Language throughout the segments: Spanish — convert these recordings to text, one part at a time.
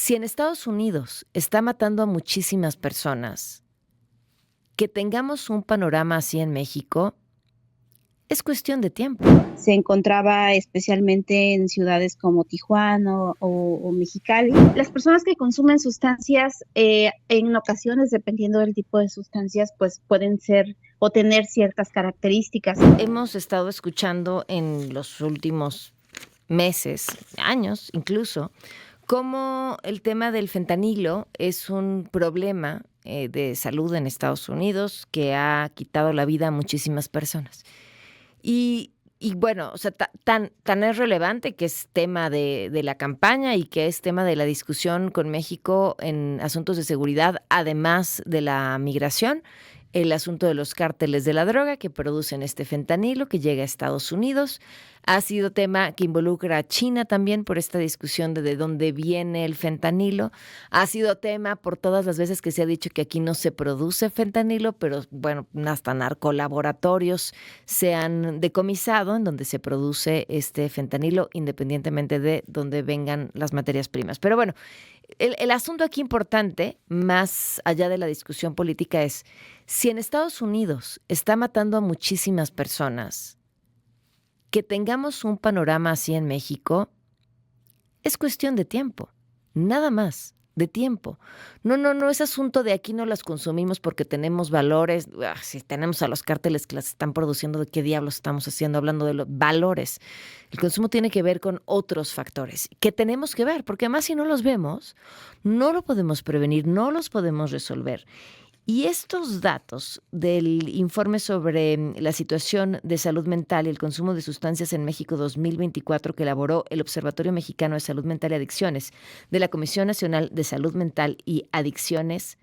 Si en Estados Unidos está matando a muchísimas personas, que tengamos un panorama así en México es cuestión de tiempo. Se encontraba especialmente en ciudades como Tijuana o Mexicali. Las personas que consumen sustancias, en ocasiones, dependiendo del tipo de sustancias, pues pueden ser o tener ciertas características. Hemos estado escuchando en los últimos meses, años incluso, cómo el tema del fentanilo es un problema de salud en Estados Unidos que ha quitado la vida a muchísimas personas. Y bueno, o sea, tan es relevante que es tema de la campaña y que es tema de la discusión con México en asuntos de seguridad, además de la migración, el asunto de los cárteles de la droga que producen este fentanilo que llega a Estados Unidos. Ha sido tema que involucra a China también por esta discusión de dónde viene el fentanilo. Ha sido tema por todas las veces que se ha dicho que aquí no se produce fentanilo, pero bueno, hasta narcolaboratorios se han decomisado en donde se produce este fentanilo independientemente de dónde vengan las materias primas. Pero bueno, el asunto aquí importante, más allá de la discusión política, es si en Estados Unidos está matando a muchísimas personas, que tengamos un panorama así en México es cuestión de tiempo, nada más, de tiempo. No es asunto de aquí no las consumimos porque tenemos valores. Si tenemos a los cárteles que las están produciendo, ¿de qué diablos estamos haciendo? Hablando de los valores. El consumo tiene que ver con otros factores que tenemos que ver, porque además si no los vemos, no lo podemos prevenir, no los podemos resolver. Y estos datos del informe sobre la situación de salud mental y el consumo de sustancias en México 2024 que elaboró el Observatorio Mexicano de Salud Mental y Adicciones de la Comisión Nacional de Salud Mental y Adicciones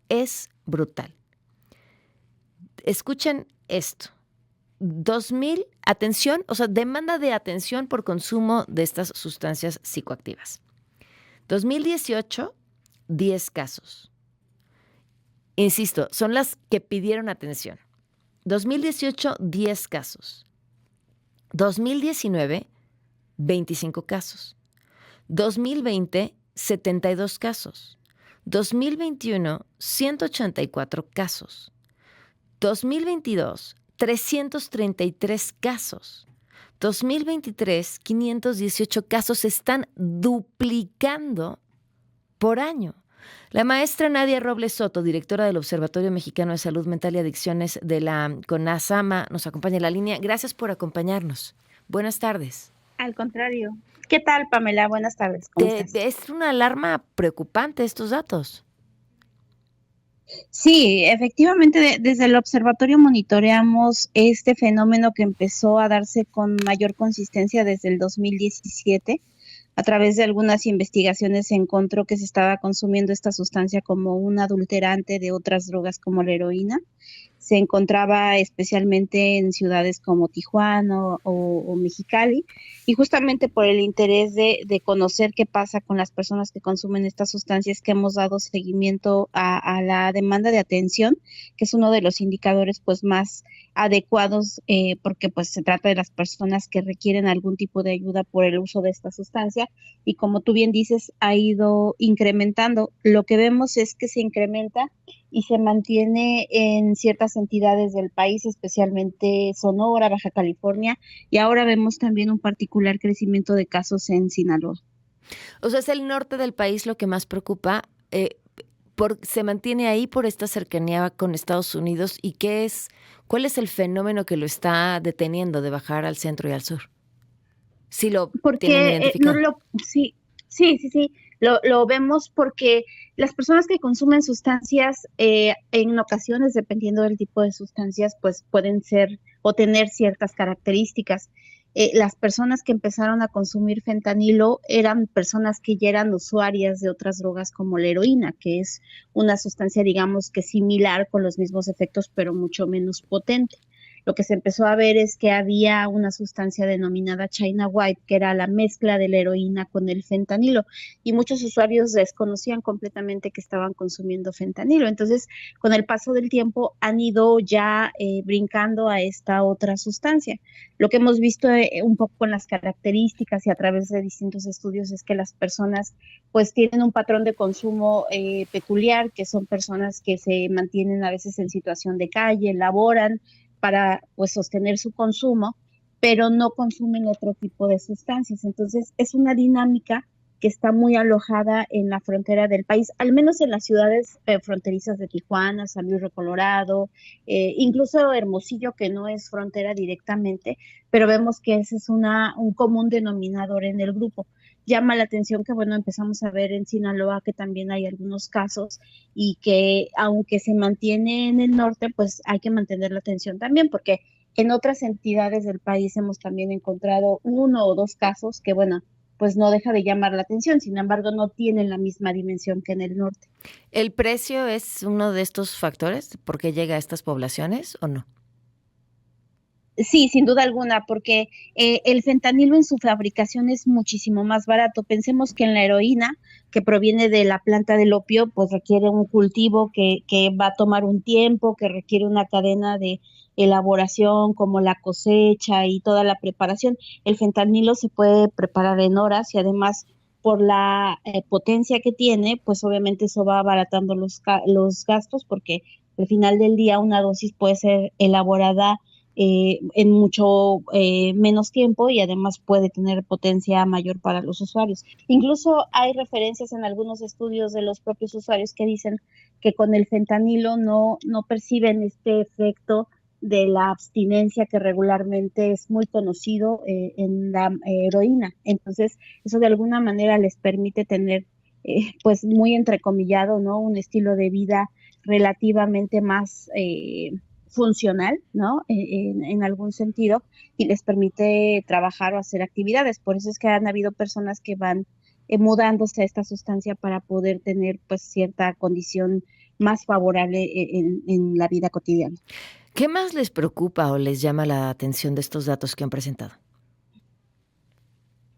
es brutal. Escuchen esto. 2,000, atención, o sea, demanda de atención por consumo de estas sustancias psicoactivas. 2018, 10 casos. Insisto, son las que pidieron atención. 2018, 10 casos. 2019, 25 casos. 2020, 72 casos. 2021, 184 casos. 2022, 333 casos. 2023, 518 casos. Se están duplicando por año. La maestra Nadia Robles Soto, directora del Observatorio Mexicano de Salud Mental y Adicciones de la CONASAMA, nos acompaña en la línea. Gracias por acompañarnos. Buenas tardes. Al contrario. ¿Qué tal, Pamela? Buenas tardes, ¿cómo estás? Es una alarma preocupante estos datos. Sí, efectivamente, desde el observatorio monitoreamos este fenómeno que empezó a darse con mayor consistencia desde el 2017. A través de algunas investigaciones se encontró que se estaba consumiendo esta sustancia como un adulterante de otras drogas como la heroína. Se encontraba especialmente en ciudades como Tijuana o Mexicali, y justamente por el interés de conocer qué pasa con las personas que consumen estas sustancias que hemos dado seguimiento a la demanda de atención, que es uno de los indicadores pues más adecuados, porque pues se trata de las personas que requieren algún tipo de ayuda por el uso de esta sustancia, y como tú bien dices, ha ido incrementando. Lo que vemos es que se incrementa y se mantiene en ciertas entidades del país, especialmente Sonora, Baja California, y ahora vemos también un particular crecimiento de casos en Sinaloa. O sea, es el norte del país lo que más preocupa. Se mantiene ahí por esta cercanía con Estados Unidos. ¿Y cuál es el fenómeno que lo está deteniendo de bajar al centro y al sur? Sí lo tienen Porque identificado. sí, lo vemos porque las personas que consumen sustancias, en ocasiones, dependiendo del tipo de sustancias, pues pueden ser o tener ciertas características. Las personas que empezaron a consumir fentanilo eran personas que ya eran usuarias de otras drogas como la heroína, que es una sustancia, digamos, que similar, con los mismos efectos, pero mucho menos potente. lo que se empezó a ver es que había una sustancia denominada China White, que era la mezcla de la heroína con el fentanilo, y muchos usuarios desconocían completamente que estaban consumiendo fentanilo. Entonces, con el paso del tiempo han ido ya brincando a esta otra sustancia. Lo que hemos visto un poco con las características y a través de distintos estudios es que las personas pues tienen un patrón de consumo peculiar, que son personas que se mantienen a veces en situación de calle, laboran para pues sostener su consumo, pero no consumen otro tipo de sustancias. Entonces es una dinámica que está muy alojada en la frontera del país, al menos en las ciudades fronterizas de Tijuana, San Luis Río Colorado, incluso Hermosillo, que no es frontera directamente, pero vemos que ese es un común denominador en el grupo. Llama la atención que, bueno, empezamos a ver en Sinaloa que también hay algunos casos y que aunque se mantiene en el norte, pues hay que mantener la atención también, porque en otras entidades del país hemos también encontrado uno o dos casos que, bueno, pues no deja de llamar la atención, sin embargo no tienen la misma dimensión que en el norte. ¿El precio es uno de estos factores por qué llega a estas poblaciones o no? Sí, sin duda alguna, porque el fentanilo en su fabricación es muchísimo más barato. Pensemos que en la heroína, que proviene de la planta del opio, pues requiere un cultivo que va a tomar un tiempo, que requiere una cadena de elaboración como la cosecha y toda la preparación. El fentanilo se puede preparar en horas y además por la potencia que tiene, pues obviamente eso va abaratando los gastos porque al final del día una dosis puede ser elaborada en mucho menos tiempo y además puede tener potencia mayor para los usuarios. Incluso hay referencias en algunos estudios de los propios usuarios que dicen que con el fentanilo no perciben este efecto de la abstinencia que regularmente es muy conocido en la heroína. Entonces, eso de alguna manera les permite tener, pues muy entrecomillado, ¿no? Un estilo de vida relativamente más funcional, ¿no? En algún sentido, y les permite trabajar o hacer actividades. Por eso es que han habido personas que van mudándose a esta sustancia para poder tener pues cierta condición más favorable en la vida cotidiana. ¿Qué más les preocupa o les llama la atención de estos datos que han presentado?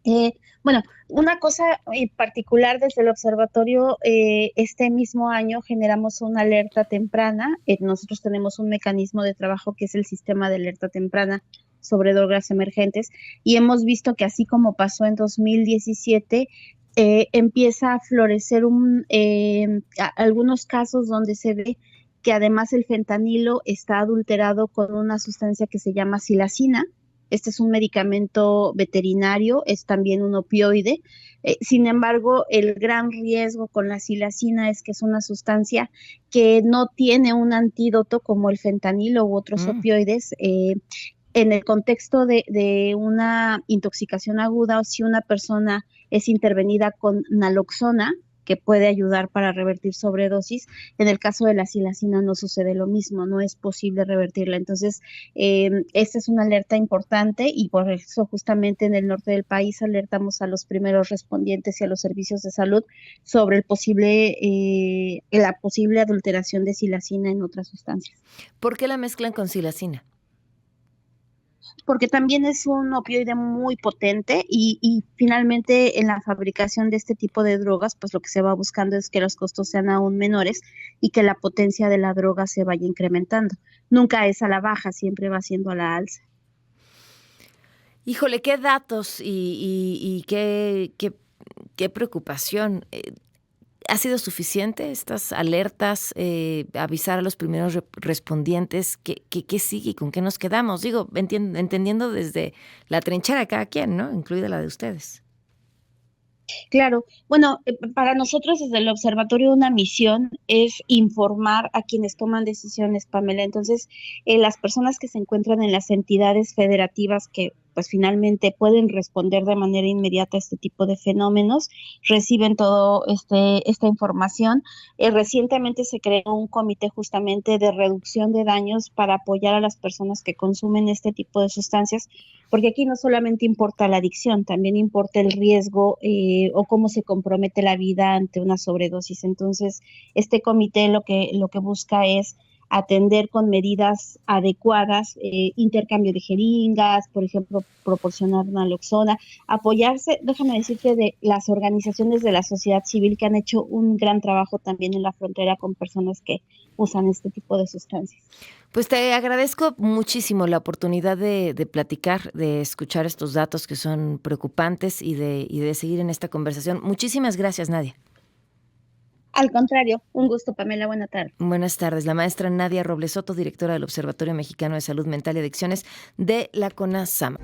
Eh, bueno, una cosa en particular desde el observatorio, este mismo año generamos una alerta temprana. Nosotros tenemos un mecanismo de trabajo que es el sistema de alerta temprana sobre drogas emergentes y hemos visto que así como pasó en 2017, empieza a florecer algunos casos donde se ve que además el fentanilo está adulterado con una sustancia que se llama silacina. Este es un medicamento veterinario, es también un opioide. Sin embargo, el gran riesgo con la silacina es que es una sustancia que no tiene un antídoto como el fentanilo u otros opioides. En el contexto de una intoxicación aguda o si una persona es intervenida con naloxona, que puede ayudar para revertir sobredosis. En el caso de la silacina no sucede lo mismo, no es posible revertirla. Entonces, esta es una alerta importante y por eso justamente en el norte del país alertamos a los primeros respondientes y a los servicios de salud sobre la posible adulteración de silacina en otras sustancias. ¿Por qué la mezclan con silacina? Porque también es un opioide muy potente y finalmente en la fabricación de este tipo de drogas, pues lo que se va buscando es que los costos sean aún menores y que la potencia de la droga se vaya incrementando. Nunca es a la baja, siempre va siendo a la alza. Híjole, qué datos y qué preocupación. ¿Ha sido suficiente estas alertas, avisar a los primeros respondientes? ¿Qué sigue y con qué nos quedamos? Digo, entendiendo desde la trinchera de cada quien, ¿no? Incluida la de ustedes. Claro, bueno, para nosotros desde el observatorio una misión es informar a quienes toman decisiones, Pamela. Entonces, las personas que se encuentran en las entidades federativas que pues finalmente pueden responder de manera inmediata a este tipo de fenómenos, reciben todo esta información. Recientemente se creó un comité justamente de reducción de daños para apoyar a las personas que consumen este tipo de sustancias, porque aquí no solamente importa la adicción, también importa el riesgo o cómo se compromete la vida ante una sobredosis. Entonces, este comité lo que busca es atender con medidas adecuadas, intercambio de jeringas, por ejemplo, proporcionar naloxona, apoyarse, déjame decirte, de las organizaciones de la sociedad civil que han hecho un gran trabajo también en la frontera con personas que usan este tipo de sustancias. Pues te agradezco muchísimo la oportunidad de platicar, de escuchar estos datos que son preocupantes y de seguir en esta conversación. Muchísimas gracias, Nadia. Al contrario, un gusto, Pamela, buena tarde. Buenas tardes. La maestra Nadia Robles Soto, directora del Observatorio Mexicano de Salud Mental y Adicciones de la CONASAM.